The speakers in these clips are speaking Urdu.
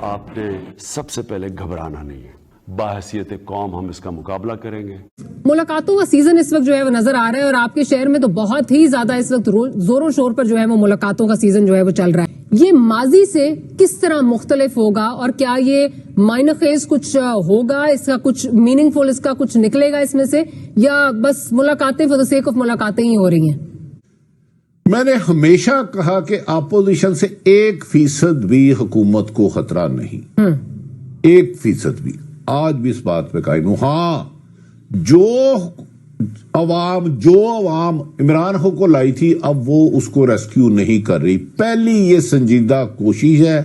آپ نے سب سے پہلے گھبرانا نہیں ہے. باحثیت قوم ہم اس کا مقابلہ کریں گے. ملاقاتوں کا سیزن اس وقت جو ہے وہ نظر آ رہا ہے اور آپ کے شہر میں تو بہت ہی زیادہ اس وقت زور و شور پر جو ہے وہ ملاقاتوں کا سیزن جو ہے وہ چل رہا ہے. یہ ماضی سے کس طرح مختلف ہوگا اور کیا یہ معنی خیز کچھ ہوگا, اس کا کچھ میننگ فل اس کا کچھ نکلے گا اس میں سے, یا بس ملاقاتیں فور دا سیک آف ملاقاتیں ہی ہو رہی ہیں؟ میں نے ہمیشہ کہا کہ اپوزیشن سے 1% بھی حکومت کو خطرہ نہیں, 1% بھی. آج بھی اس بات پہ قائم ہوں. ہاں, جو عوام عمران خان کو لائی تھی اب وہ اس کو ریسکیو نہیں کر رہی. پہلی یہ سنجیدہ کوشش ہے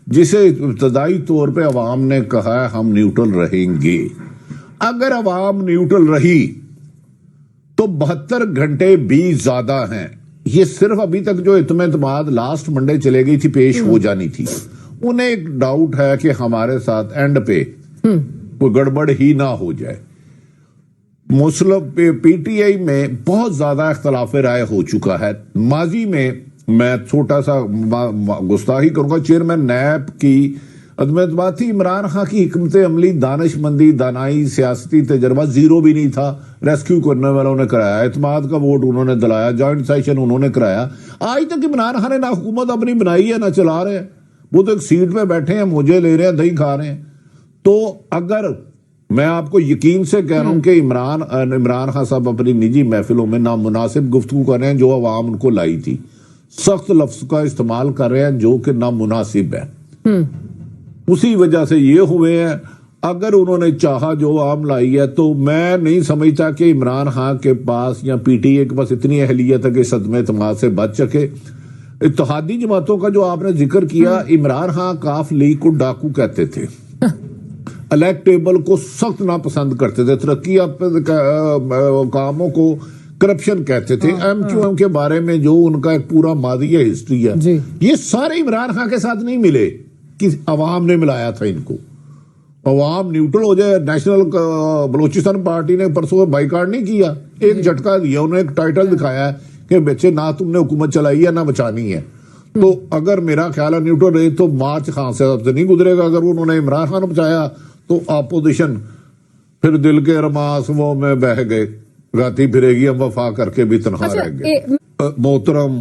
جسے ابتدائی طور پہ عوام نے کہا ہے ہم نیوٹرل رہیں گے. اگر عوام نیوٹرل رہی تو 72 گھنٹے بھی زیادہ ہیں. یہ صرف ابھی تک جو اعتماد لاسٹ منڈے چلے گئی تھی پیش ہو جانی تھی. انہیں ایک ڈاؤٹ ہے کہ ہمارے ساتھ اینڈ پہ کوئی گڑبڑ ہی نہ ہو جائے. مسلم پی ٹی آئی میں بہت زیادہ اختلاف رائے ہو چکا ہے. ماضی میں چھوٹا سا گستاخی کروں گا, چیئرمین نیب کی عدم اعتماد تھی. عمران خان کی حکمت عملی, دانش مندی, دانائی, سیاستی تجربہ زیرو بھی نہیں تھا. ریسکیو کرنے والوں نے کرایا, اعتماد کا ووٹ انہوں نے دلایا, جوائنٹ سیشن انہوں نے کرایا. آج تک عمران خان نے نہ حکومت اپنی بنائی ہے نہ چلا رہے ہیں. وہ تو ایک سیٹ پہ بیٹھے ہیں, مجھے لے رہے ہیں, دہی کھا رہے ہیں. تو اگر میں آپ کو یقین سے کہہ رہا ہوں کہ عمران خان صاحب اپنی نجی محفلوں میں نامناسب گفتگو کر رہے ہیں جو عوام ان کو لائی تھی, سخت لفظ کا استعمال کر رہے ہیں جو کہ نامناسب ہے, اسی وجہ سے یہ ہوئے ہیں. اگر انہوں نے چاہا جو عوام لائی ہے تو میں نہیں سمجھتا کہ عمران خان کے پاس یا پی ٹی اے کے پاس اتنی اہلیت ہے کہ صدمہ اعتماد سے بچ سکے. اتحادی جماعتوں کا جو آپ نے ذکر کیا, عمران خان کاف لیگ کو ڈاکو کہتے تھے, الیکٹیبل کو سخت ناپسند کرتے تھے, ترقی کاموں کو کرپشن کہتے تھے. ایم کیو ایم کے بارے میں جو ان کا ایک پورا ماضی ہے, ہسٹری ہے, یہ سارے عمران خان کے ساتھ نہیں ملے کہ عوام نے ملایا تھا ان کو. عوام نیوٹرل ہو جائے. نیشنل بلوچستان پارٹی نے پرسوں بائیکاٹ نہیں کیا, ایک جھٹکا دیا, انہوں نے ایک ٹائٹل دکھایا ہے کہ بچے نہ تم نے حکومت چلائی ہے نہ بچانی ہے. تو اگر میرا خیال ہے نیوٹرل رہے تو مارچ خان صاحب سے نہیں گزرے گا. اگر انہوں نے عمران خان بچایا تو اپوزیشن پھر دل کے رماسوں میں بہ گئے, گاتی پھرے گی ہم وفا کر کے بھی تنہا رہ گئے. محترم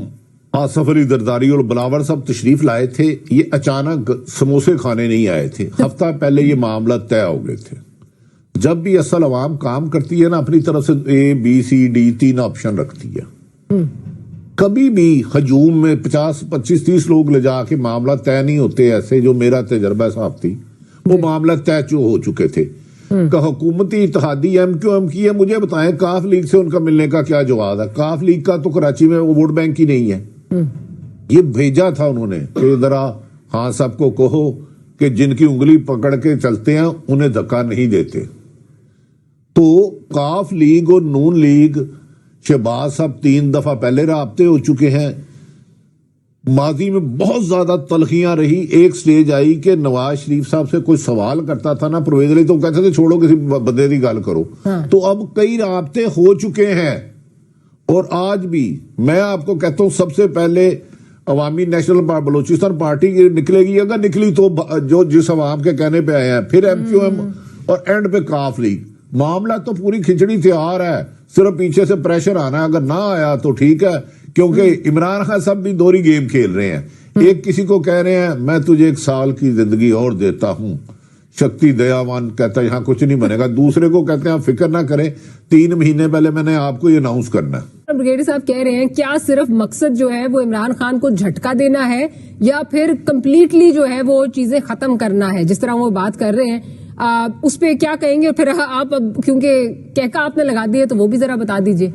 آصف علی زرداری اور بلاور صاحب تشریف لائے تھے. یہ اچانک سموسے کھانے نہیں آئے تھے, ہفتہ پہلے یہ معاملہ طے ہو گئے تھے. جب بھی اصل عوام کام کرتی ہے نا, اپنی طرف سے A B C D 3 option رکھتی ہے. کبھی بھی ہجوم میں 50 25 30 لوگ لے جا کے معاملہ طے نہیں ہوتے. ایسے جو میرا تجربہ صاحب تھی وہ معاملہ طے ہو چکے تھے. کہ حکومتی اتحادی ایم کیو ایم کی ہے. مجھے بتائیں کاف لیگ سے ان کا ملنے کا کیا جواب ہے؟ کاف لیگ کا تو کراچی میں ووٹ بینک ہی نہیں ہے. یہ بھیجا تھا انہوں نے کہ ذرا خان صاحب کو کہو کہ جن کی انگلی پکڑ کے چلتے ہیں انہیں دھکا نہیں دیتے. تو کاف لیگ اور نون لیگ, شہباز صاحب 3 دفعہ پہلے رابطے ہو چکے ہیں. ماضی میں بہت زیادہ تلخیاں رہی. ایک سٹیج آئی کہ نواز شریف صاحب سے کوئی سوال کرتا تھا نا پرویز علی, تو کہتے تھے چھوڑو کسی بندے کی گل کرو. تو اب کئی رابطے ہو چکے ہیں. اور آج بھی میں آپ کو کہتا ہوں سب سے پہلے عوامی نیشنل بلوچستان پارٹی نکلے گی. اگر نکلی تو جو جس عوام کے کہنے پہ آئے ہیں, پھر ایم کیو ایم اور اینڈ پہ کاف لیگ. معاملہ تو پوری کھچڑی تیار ہے, صرف پیچھے سے پریشر آنا ہے. اگر نہ آیا تو ٹھیک ہے, کیونکہ عمران خان صاحب بھی دوہری گیم کھیل رہے ہیں. ایک کسی کو کہہ رہے ہیں میں تجھے 1 سال کی زندگی اور دیتا ہوں, شکتی دیاوان کہتا ہے یہاں کچھ نہیں بنے گا. دوسرے کو کہتے ہیں آپ فکر نہ کریں, 3 مہینے پہلے میں نے آپ کو یہ اناؤنس کرنا ہے. بریگیڈیئر صاحب کہہ رہے ہیں کیا صرف مقصد جو ہے وہ عمران خان کو جھٹکا دینا ہے یا پھر کمپلیٹلی جو ہے وہ چیزیں ختم کرنا ہے, جس طرح وہ بات کر رہے ہیں اس پہ کیا کہیں گے؟ اور پھر آپ کیونکہ کہکا آپ نے لگا دی ہے تو وہ بھی ذرا بتا دیجئے.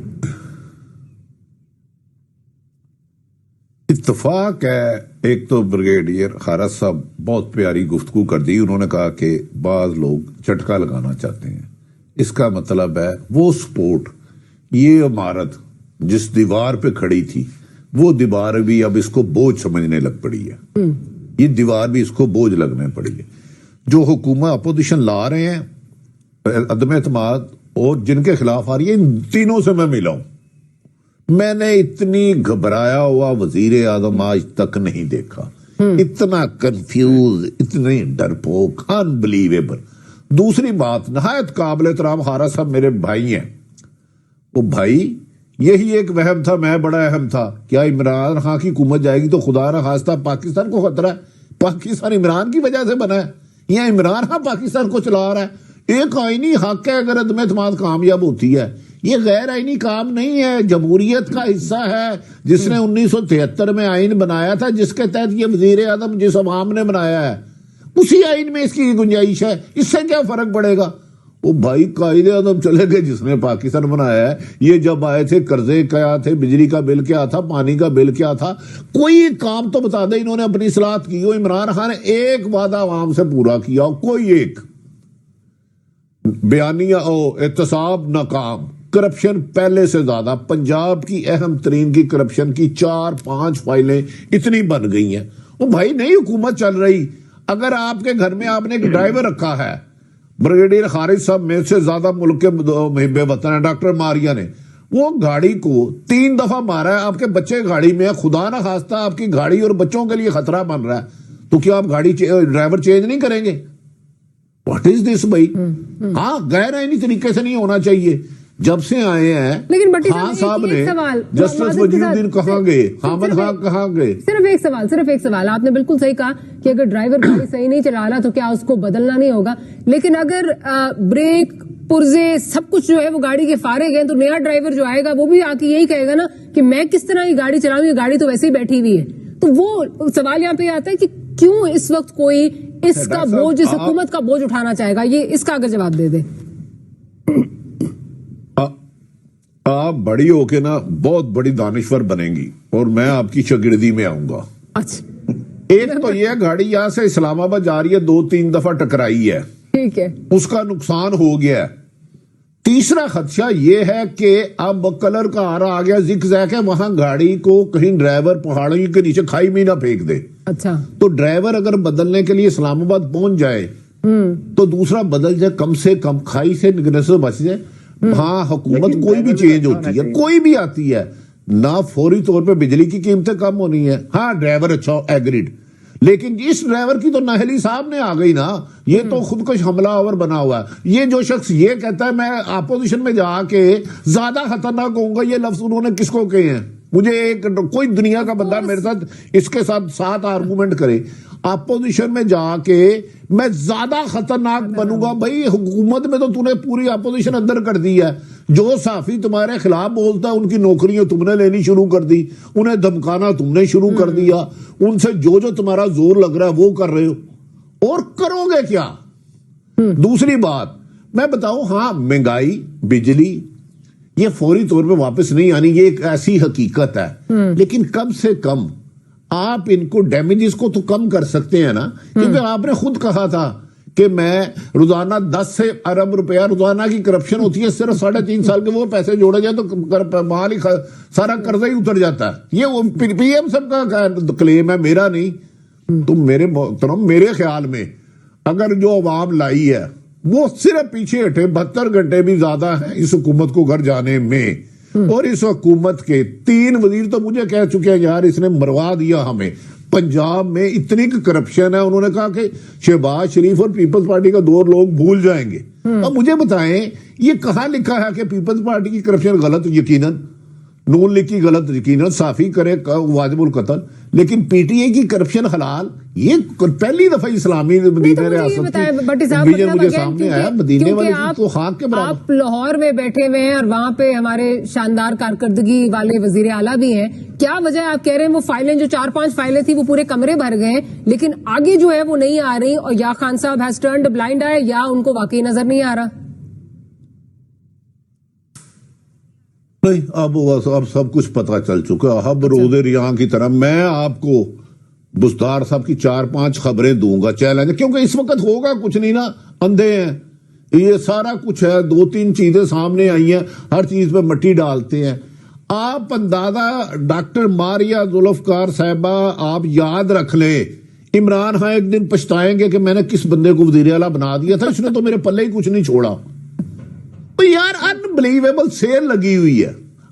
اتفاق ہے, ایک تو بریگیڈیئر خارج صاحب بہت پیاری گفتگو کر دی. انہوں نے کہا کہ بعض لوگ جھٹکا لگانا چاہتے ہیں. اس کا مطلب ہے وہ سپورٹ, یہ عمارت جس دیوار پہ کھڑی تھی وہ دیوار بھی اب اس کو بوجھ سمجھنے لگ پڑی ہے. یہ دیوار بھی اس کو بوجھ لگنے پڑی ہے. جو حکومت اپوزیشن لا رہے ہیں عدم اعتماد اور جن کے خلاف آ رہی ہے, ان تینوں سے میں ملا ہوں. میں نے اتنی گھبرایا ہوا وزیر اعظم آج تک نہیں دیکھا. اتنا کنفیوز, اتنے ڈرپوک, انبلیویبل. دوسری بات, نہایت قابل احترام خارا صاحب میرے بھائی ہیں, وہ بھائی یہی ایک وہم تھا, میں بڑا اہم تھا, کیا عمران خان کی حکومت جائے گی تو خدا نہ خواستہ پاکستان کو خطرہ ہے؟ پاکستان عمران کی وجہ سے بنا ہے یا عمران خان پاکستان کو چلا رہا ہے؟ ایک آئینی حق ہے اگر عدم اعتماد کامیاب ہوتی ہے, یہ غیر آئینی کام نہیں ہے, جمہوریت کا حصہ ہے جس نے 1973 میں آئین بنایا تھا, جس کے تحت یہ وزیر اعظم جس عوام نے بنایا ہے اسی آئین میں اس کی گنجائش ہے, اس سے کیا فرق پڑے گا؟ وہ بھائی قائد اعظم چلے گئے جس نے پاکستان بنایا ہے, یہ جب آئے تھے قرضے کیا تھے, بجلی کا بل کیا تھا, پانی کا بل کیا تھا, کوئی کام تو بتا دے انہوں نے اپنی اصلاحات کی ہو. عمران خان نے ایک وعدہ عوام سے پورا کیا ہو, کوئی ایک بیانیہ احتساب ناکام, کرپشن پہلے سے زیادہ, پنجاب کی اہم ترین کی کرپشن کی 4-5 فائلیں اتنی بن گئی ہیں. وہ بھائی نئی حکومت چل رہی, اگر آپ کے گھر میں آپ نے ایک ڈرائیور رکھا ہے, بریگیڈیئر خالد صاحب میرے سے زیادہ ملک کے محب وطن ہیں, ڈاکٹر ماریا نے, وہ گاڑی کو 3 دفعہ مارا ہے, آپ کے بچے گاڑی میں, خدا نہ خواستہ آپ کی گاڑی اور بچوں کے لیے خطرہ بن رہا ہے, تو کیا آپ گاڑی ڈرائیور چینج نہیں کریں گے؟ واٹ از دس بھائی؟ ہاں غیر آئینی طریقے سے نہیں ہونا چاہیے. جب سے آئے ہیں لیکن بٹی خان صاحب نے, جسٹس وزیر الدین کہاں گئے, حامد خان کہاں گئے؟ صرف ایک سوال, آپ نے بالکل صحیح کہا کہ اگر ڈرائیور گاڑی صحیح نہیں چلا رہا تو کیا اس کو بدلنا نہیں ہوگا, لیکن اگر بریک پرزے سب کچھ جو ہے وہ گاڑی کے فارغ ہیں تو نیا ڈرائیور جو آئے گا وہ بھی آ کے یہی کہے گا نا کہ میں کس طرح یہ گاڑی چلاؤں, یہ گاڑی تو ویسے ہی بیٹھی ہوئی ہے. تو وہ سوال یہاں پہ آتا ہے کہ کیوں اس وقت کوئی اس کا بوجھ, اس حکومت کا بوجھ اٹھانا چاہے گا, یہ اس کا اگر جواب دے دے. آپ بڑی ہو کے نا بہت بڑی دانشور بنیں گی اور میں آپ کی شاگردی میں آؤں گا. اچھا, ایک تو یہ گاڑی یہاں سے اسلام آباد جا رہی ہے, 2-3 دفعہ ٹکرائی ہے, ٹھیک ہے, اس کا نقصان ہو گیا ہے. تیسرا خدشہ یہ ہے کہ اب کلر کا آ گیا زک زیک ہے, وہاں گاڑی کو کہیں ڈرائیور پہاڑی کے نیچے کھائی میں نہ پھینک دے. اچھا, تو ڈرائیور اگر بدلنے کے لیے اسلام آباد پہنچ جائے تو دوسرا بدل جائے, کم سے کم کھائی سے نکلنے سے بچ جائے. ہاں حکومت کوئی بھی چینج ہوتی ہے, کوئی بھی آتی ہے نہ, فوری طور پہ بجلی کی قیمتیں کم ہونی ہے. ہاں ڈرائیور اچھا ایگریڈ, لیکن اس ڈرائیور کی تو نااہلی صاحب نے آ گئی نا, یہ تو خودکش حملہ آور بنا ہوا ہے. یہ جو شخص یہ کہتا ہے میں اپوزیشن میں جا کے زیادہ خطرناک ہوں گا, یہ لفظ انہوں نے کس کو کہے ہیں؟ مجھے کوئی دنیا کا بندہ میرے ساتھ اس کے ساتھ آرگومنٹ کرے, اپوزیشن میں جا کے میں زیادہ خطرناک بنوں گا. بھائی حکومت میں تو تم نے پوری اپوزیشن اندر کر دی ہے, جو صحافی تمہارے خلاف بولتا ہے ان کی نوکریاں تم نے لینی شروع کر دی, انہیں دھمکانا تم نے شروع کر دیا, ان سے جو تمہارا زور لگ رہا ہے وہ کر رہے ہو, اور کرو گے کیا؟ دوسری بات میں بتاؤں, ہاں مہنگائی, بجلی, یہ فوری طور پہ واپس نہیں آنی, یہ ایک ایسی حقیقت ہے, لیکن کم سے کم آپ ان کو ڈیمیجز کو تو کم کر سکتے ہیں نا, کیونکہ آپ نے خود کہا تھا کہ میں روزانہ 10 ارب روپیہ روزانہ کی کرپشن ہوتی ہے, صرف 3.5 سال کے وہ پیسے جوڑے جائیں تو مال ہی سارا قرضہ ہی اتر جاتا ہے. یہ پی ایم سب کا کلیم ہے, میرا نہیں. تو میرے محترم, میرے خیال میں اگر جو عوام لائی ہے وہ صرف پیچھے ہٹے, 72 گھنٹے بھی زیادہ ہیں اس حکومت کو گھر جانے میں. اور اس حکومت کے 3 وزیر تو مجھے کہہ چکے ہیں یار اس نے مروا دیا ہمیں. پنجاب میں اتنی کرپشن ہے, انہوں نے کہا کہ شہباز شریف اور پیپلز پارٹی کا دور لوگ بھول جائیں گے. اب مجھے بتائیں یہ کہاں لکھا ہے کہ پیپلز پارٹی کی کرپشن غلط, یقیناً نون لیگ کی غلط, یقیناً صافی کرے واجب القتل, لیکن پی ٹی اے کی کرپشن حلال. یہ پہلی دفعہ اسلامی مدینہ ریاست کی مجھے سامنے آیا, مدینے والے تو خاک کے برابر. آپ لاہور میں بیٹھے ہوئے ہیں اور وہاں پہ ہمارے شاندار کارکردگی والے وزیر اعلیٰ بھی ہیں, کیا وجہ آپ کہہ رہے ہیں وہ فائلیں جو 4-5 فائلیں تھی وہ پورے کمرے بھر گئے لیکن آگے جو ہے وہ نہیں آ رہی, اور یا خان صاحب ہیز ٹرنڈ بلائنڈ آئے یا ان کو واقعی نظر نہیں آ رہا؟ نہیں, اب سب کچھ پتا چل چکا. اب روزے ریاں کی طرح میں آپ کو بستار صاحب کی 4-5 خبریں دوں گا چیلنج, کیونکہ اس وقت ہوگا کچھ نہیں نا, اندھے ہیں, یہ سارا کچھ ہے, 2-3 چیزیں سامنے آئی ہیں, ہر چیز پہ مٹی ڈالتے ہیں. آپ اندازہ ڈاکٹر ماریا ذوالفقار صاحبہ آپ یاد رکھ لیں, عمران خان ایک دن پچھتائیں گے کہ میں نے کس بندے کو وزیر اعلیٰ بنا دیا تھا, اس نے تو میرے پلے ہی کچھ نہیں چھوڑا. یار انبلیویبل سیل لگی ہوئی ہے.